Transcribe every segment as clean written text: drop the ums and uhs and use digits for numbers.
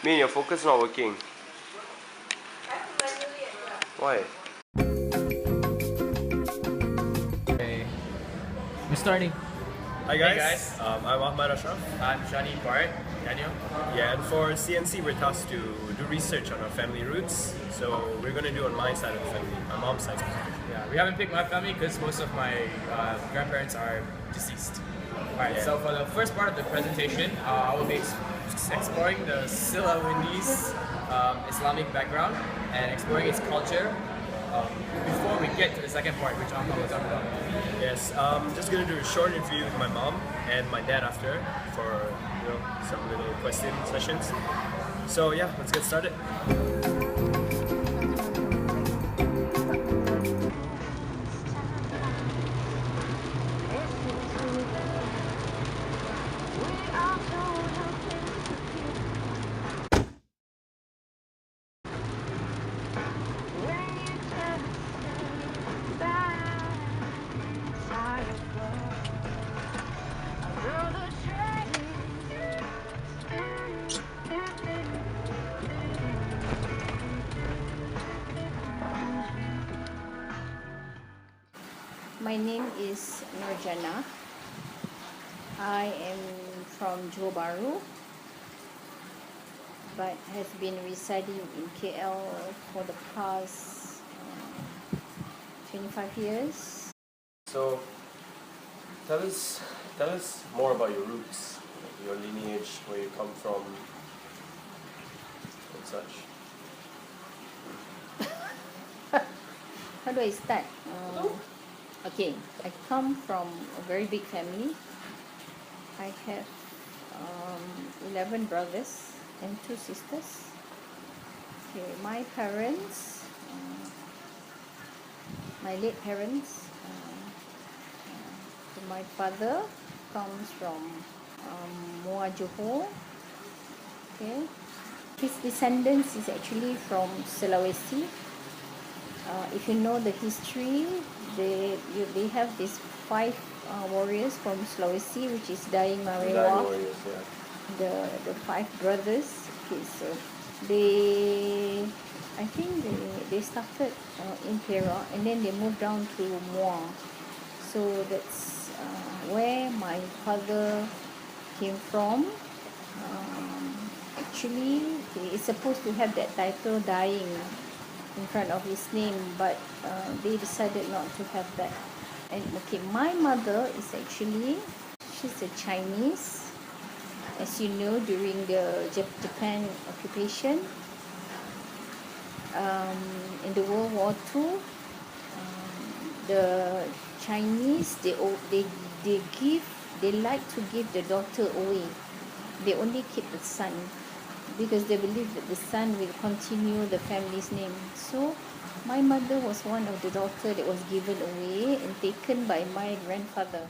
Min, your focus not working. Why? Okay, we're starting. Hi guys, Hey guys. I'm Ahmad Ashraf. I'm Johnny Bart, Daniel. Yeah, and for CNC we're tasked to do research on our family roots. So we're going to do on my side of the family, my mom's side. Yeah, we haven't picked my family because most of my grandparents are deceased. Alright, so for the first part of the presentation, I will be exploring the Silawinese Islamic background and exploring its culture before we get to the second part, which Ahmad will talk about. Yes, just going to do a short interview with my mom and my dad after for some little question sessions. So yeah, let's get started. My name is Nurjana. I am from Johor Bahru, but have been residing in KL for the past 25 years. So, tell us more about your roots, your lineage, where you come from, and such. How do I start? Okay, I come from a very big family. I have 11 brothers and 2 sisters. Okay, my parents, my late parents, my father comes from Muar Johor. Okay, his descendants is actually from Sulawesi. If you know the history, they have these 5 warriors from Sulawesi, which is Daing Marewa, the 5 brothers. Okay, so I think they started in Perak and then they moved down to Muar. So that's where my father came from. Actually, he is supposed to have that title Daing in front of his name, but they decided not to have that. And okay, my mother is actually, she's a Chinese. As you know, during the Japan occupation, in the World War II, the Chinese, they like to give the daughter away. They only keep the son, because they believe that the son will continue the family's name. So my mother was one of the daughters that was given away and taken by my grandfather.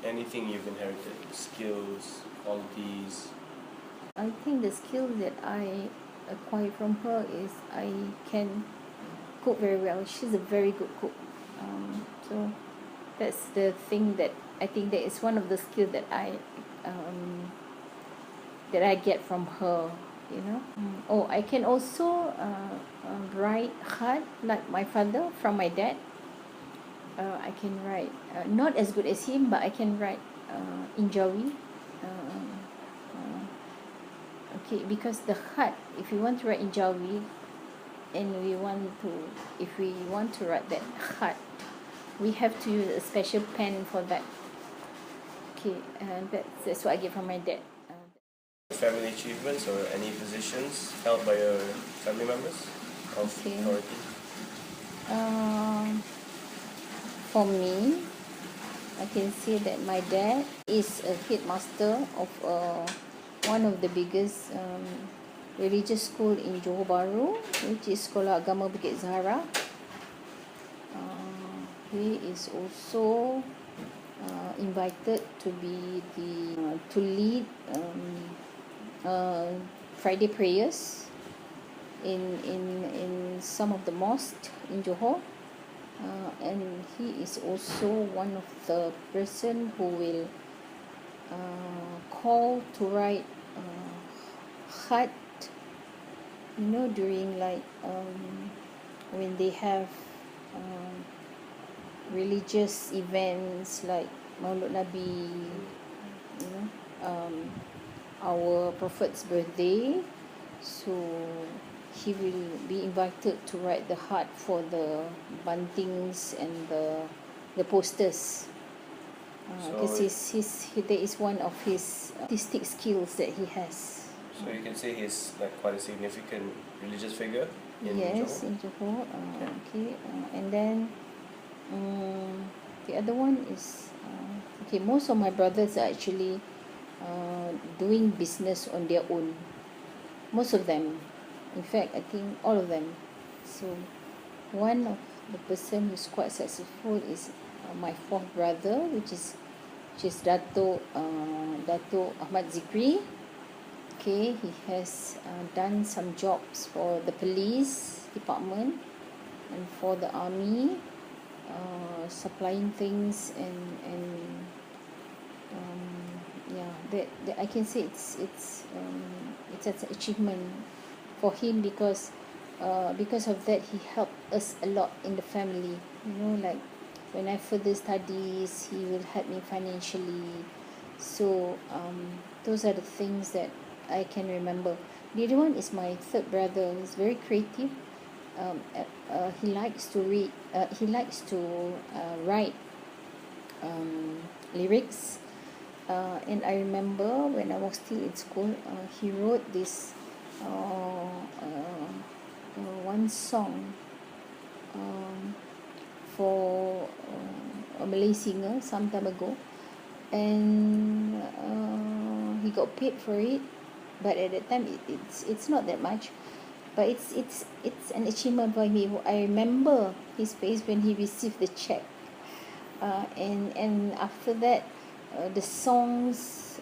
Anything you've inherited, skills, qualities? I think the skill that I acquired from her is I can cook very well. She's a very good cook. So that's the thing that I think that is one of the skills that I get from her, you know. Oh, I can also write khat like my father from my dad. I can write, not as good as him, but I can write in Jawi. Okay, because the khat, if you want to write in Jawi, and if we want to write that khat, we have to use a special pen for that. Okay, and that's what I get from my dad. Family achievements or any positions held by your family members of authority? For me, I can say that my dad is a headmaster of one of the biggest religious school in Johor Bahru, which is Sekolah Agama Bukit Zahara. He is also invited to be to lead Friday prayers in some of the mosques in Johor, and he is also one of the person who will call to write hut, during like when they have um, religious events like Maulud Nabi, you know, our Prophet's birthday. So he will be invited to write the heart for the bantings and the posters. Because that is one of his artistic skills that he has. So you can say he's like quite a significant religious figure in Yes, Johor? in Johor. Okay, and then the other one is okay. Most of my brothers are actually doing business on their own. Most of them, in fact, I think all of them. So one of the person who's quite successful is my fourth brother, which is Dato Ahmad Zikri. Okay, he has done some jobs for the police department and for the army, supplying things and that I can say it's an achievement for him because of that he helped us a lot in the family. Like when I further studies, he will help me financially. So those are the things that I can remember. The other one is my third brother. He's very creative. He likes to read. He likes to write lyrics. And I remember when I was still in school, he wrote this one song for a Malay singer some time ago, and he got paid for it. But at that time, it's not that much, but it's an achievement for me. I remember his face when he received the check, and after that, the songs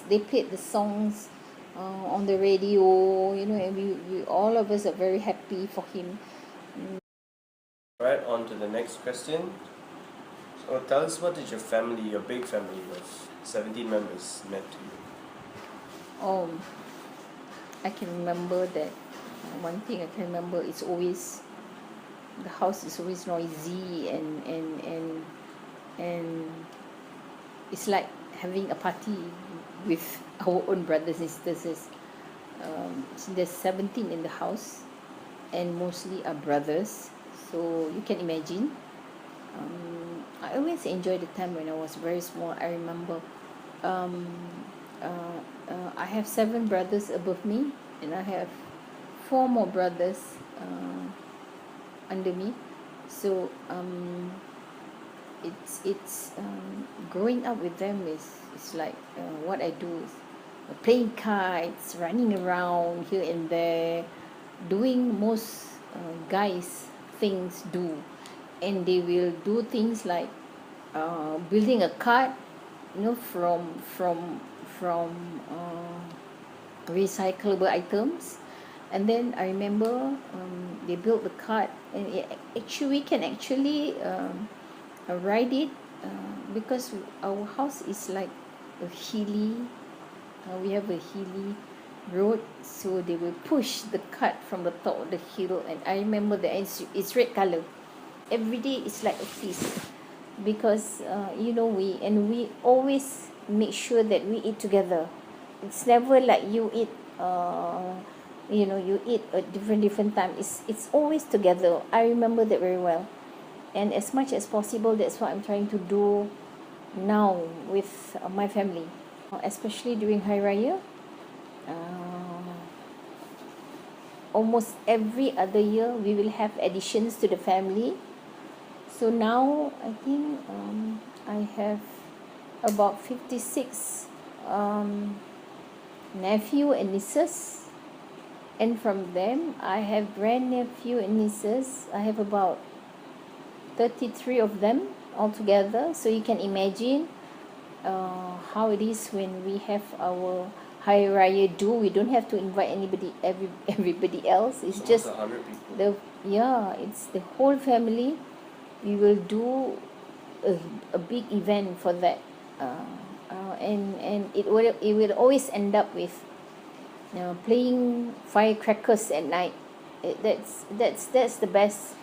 they played the songs on the radio, and we all of us are very happy for him. Right, on to the next question. So tell us, what did your big family of 17 members meant to you? I can remember that one thing I can remember is always the house is always noisy and it's like having a party with our own brothers and sisters. So there's 17 in the house and mostly are brothers, so you can imagine. I always enjoyed the time when I was very small. I remember I have 7 brothers above me, and I have 4 more brothers under me. So it's growing up with them is like what I do is playing kites, running around here and there, doing most guys things do, and they will do things like building a cart, from recyclable items. And then I remember they built the cart, and we can actually ride it because our house is like a hilly. We have a hilly road, so they will push the cart from the top of the hill. And I remember that it's red color. Every day it's like a feast because we always make sure that we eat together. It's never like you eat you eat at different time. It's always together. I remember that very well, and as much as possible, that's what I'm trying to do now with my family, especially during Hari Raya. Almost every other year we will have additions to the family. So now I think I have about 56 nephew and nieces, and from them I have grandnephew and nieces. I have about 33 of them altogether. So you can imagine how it is when we have our Hari Raya do. We don't have to invite everybody else. It's just 100 people. it's the whole family. We will do a big event for that, and it will always end up with playing firecrackers at night. That's the best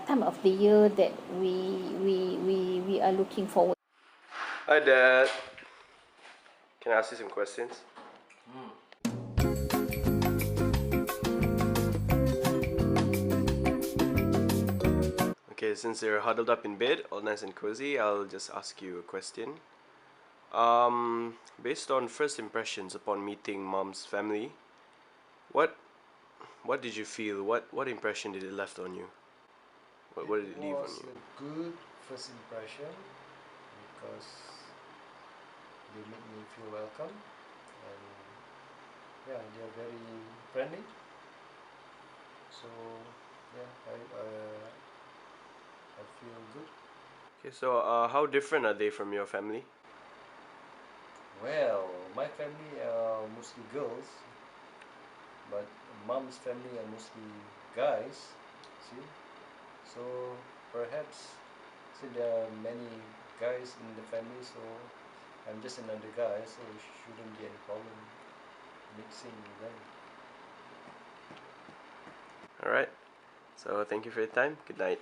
time of the year that we are looking forward. Hi, Dad. Can I ask you some questions? Okay, since you're huddled up in bed, all nice and cozy, I'll just ask you a question. Based on first impressions upon meeting Mom's family, what what did you feel? What impression did it left on you? What did it leave on was you? a good first impression because they made me feel welcome, and yeah, they are very friendly. So yeah, I feel good. Okay, so how different are they from your family? Well, my family are mostly girls, but mom's family are mostly guys. See, so perhaps since there are many guys in the family, so I'm just another guy, so it shouldn't be any problem mixing with them. All right. So thank you for your time. Good night.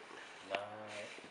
Night.